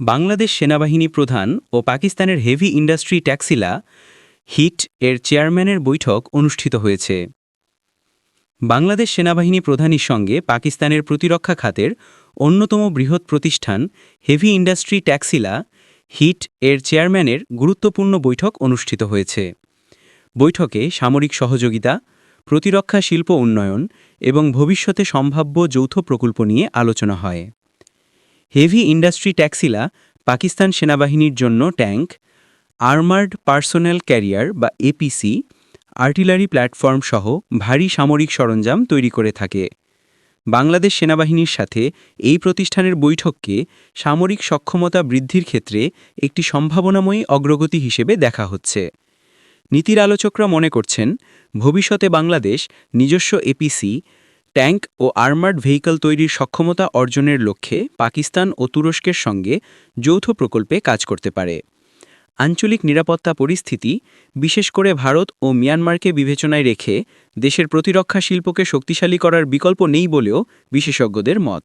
বাংলাদেশ সেনাবাহিনী প্রধান ও পাকিস্তানের হেভি ইন্ডাস্ট্রি ট্যাক্সিলা হিট এর চেয়ারম্যানের বৈঠক অনুষ্ঠিত হয়েছে। বাংলাদেশ সেনাবাহিনী প্রধানের সঙ্গে পাকিস্তানের প্রতিরক্ষা খাতের অন্যতম বৃহৎ প্রতিষ্ঠান হেভি ইন্ডাস্ট্রি ট্যাক্সিলা হিট এর চেয়ারম্যানের গুরুত্বপূর্ণ বৈঠক অনুষ্ঠিত হয়েছে। বৈঠকে সামরিক সহযোগিতা, প্রতিরক্ষা শিল্প উন্নয়ন এবং ভবিষ্যতে সম্ভাব্য যৌথ প্রকল্প নিয়ে আলোচনা হয়। হেভি ইন্ডাস্ট্রি ট্যাক্সিলা পাকিস্তান সেনাবাহিনীর জন্য ট্যাঙ্ক, আর্মার্ড পার্সোনেল ক্যারিয়ার বা এপিসি, আর্টিলারি প্ল্যাটফর্ম সহ ভারী সামরিক সরঞ্জাম তৈরি করে থাকে। বাংলাদেশ সেনাবাহিনীর সাথে এই প্রতিষ্ঠানের বৈঠককে সামরিক সক্ষমতা বৃদ্ধির ক্ষেত্রে একটি সম্ভাবনাময়ী অগ্রগতি হিসেবে দেখা হচ্ছে। নীতির আলোচকরা মনে করছেন, ভবিষ্যতে বাংলাদেশ নিজস্ব এপিসি, ট্যাঙ্ক ও আর্মার্ড ভেহিকল তৈরির সক্ষমতা অর্জনের লক্ষ্যে পাকিস্তান ও তুরস্কের সঙ্গে যৌথ প্রকল্পে কাজ করতে পারে। আঞ্চলিক নিরাপত্তা পরিস্থিতি, বিশেষ করে ভারত ও মিয়ানমারকে বিবেচনায় রেখে দেশের প্রতিরক্ষা শিল্পকে শক্তিশালী করার বিকল্প নেই বলেও বিশেষজ্ঞদের মত।